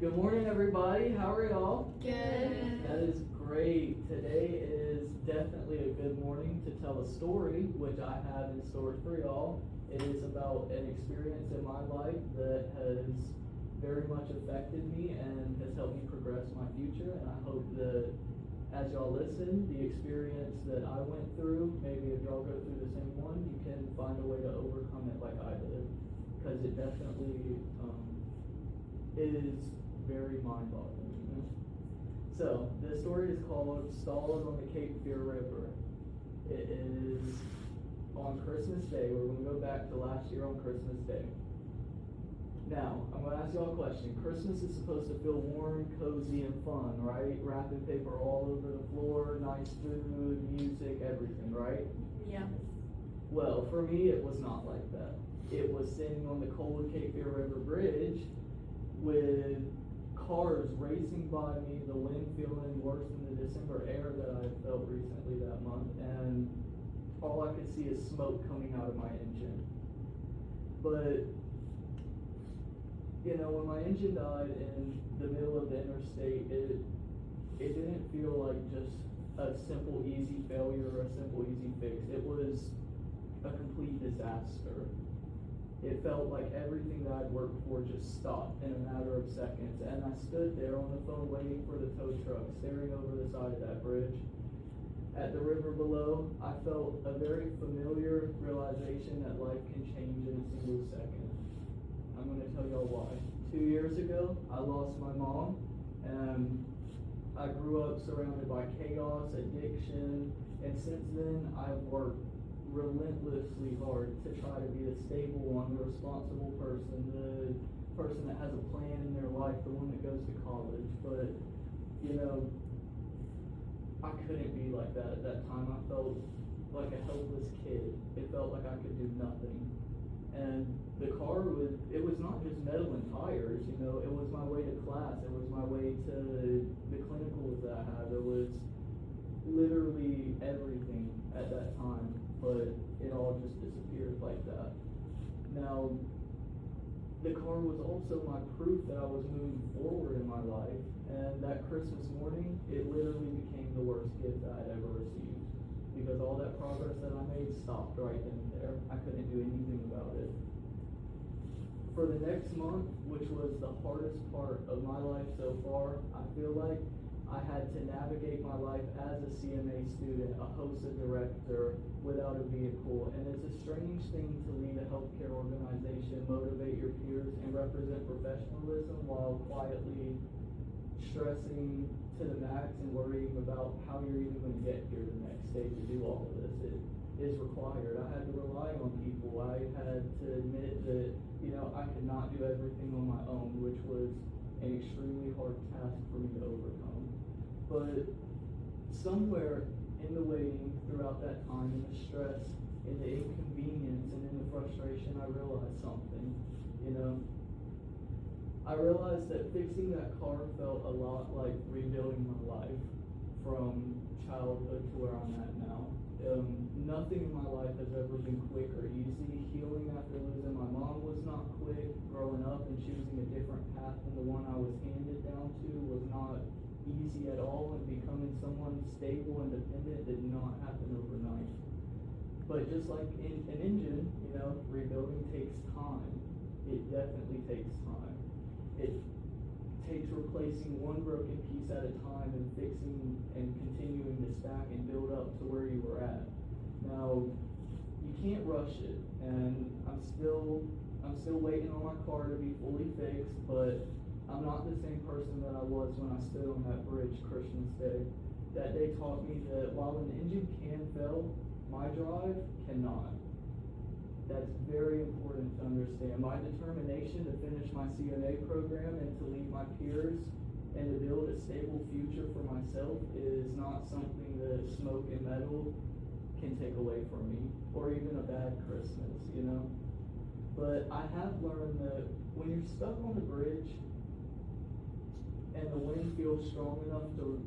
Good morning, everybody. How are y'all? Good. That is great. Today is definitely a good morning to tell a story, which I have in store for y'all. It is about an experience in my life that has very much affected me and has helped me progress my future. And I hope that as y'all listen, the experience that I went through, maybe if y'all go through the same one, you can find a way to overcome it like I did. Because it definitely is very mind-boggling, you know? So, this story is called Stalls on the Cape Fear River. It is on Christmas Day. We're going to go back to last year on Christmas Day. Now, I'm going to ask y'all a question. Christmas is supposed to feel warm, cozy, and fun, right? Wrapping paper all over the floor, nice food, music, everything, right? Yeah. Well, for me, it was not like that. It was sitting on the cold Cape Fear River Bridge with cars racing by me, the wind feeling worse than the December air that I felt recently that month, and all I could see is smoke coming out of my engine. But, you know, when my engine died in the middle of the interstate, it didn't feel like just a simple, easy failure or a simple, easy fix. It was a complete disaster. It felt like everything that I'd worked for just stopped in a matter of seconds, and I stood there on the phone waiting for the tow truck, staring over the side of that bridge. At the river below, I felt a very familiar realization that life can change in a single second. I'm going to tell y'all why. 2 years ago, I lost my mom, and I grew up surrounded by chaos, addiction, and since then, I've worked relentlessly hard to try to be the stable one, the responsible person, the person that has a plan in their life, the one that goes to college. But, you know, I couldn't be like that at that time. I felt like a helpless kid. It felt like I could do nothing. And the car it was not just metal and tires, you know, it was my way to class, it was my way to the clinicals that I had. It was literally everything at that time. But it all just disappeared like that. Now, the car was also my proof that I was moving forward in my life, and that Christmas morning, it literally became the worst gift I had ever received, because all that progress that I made stopped right then and there. I couldn't do anything about it. For the next month, which was the hardest part of my life so far, I feel like I had to navigate my life as a CMA student, a host, a director, without a vehicle. And it's a strange thing to lead a healthcare organization, motivate your peers, and represent professionalism while quietly stressing to the max and worrying about how you're even going to get here the next day to do all of this. It is required. I had to rely on people. I had to admit that, you know, I could not do everything on my own, which was an extremely hard task for me to overcome. But somewhere in the waiting throughout that time, in the stress, in the inconvenience, and in the frustration, I realized something, you know. I realized that fixing that car felt a lot like rebuilding my life from childhood to where I'm at now. Nothing in my life has ever been quick or easy. Healing after losing my mom was not quick. Growing up and choosing a different path than the one I was handed down to was not easy at all, and becoming someone stable and dependent did not happen overnight. But just like in an engine, you know, rebuilding takes time. It definitely takes time. It takes replacing one broken piece at a time and fixing and continuing to stack and build up to where you were at. Now, you can't rush it, and I'm still waiting on my car to be fully fixed, but I'm not the same person that I was when I stood on that bridge Christmas Day. That day taught me that while an engine can fail, my drive cannot. That's very important to understand. My determination to finish my CNA program and to lead my peers and to build a stable future for myself is not something that smoke and metal can take away from me, or even a bad Christmas, you know? But I have learned that when you're stuck on the bridge, and the wind feels strong enough to,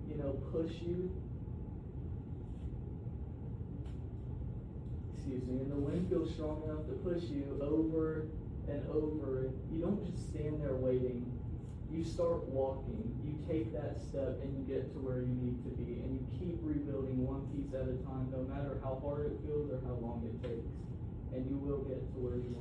you know, push you. And the wind feels strong enough to push you over and over. You don't just stand there waiting you start walking, you take that step and you get to where you need to be, and you keep rebuilding one piece at a time, no matter how hard it feels or how long it takes, and you will get to where you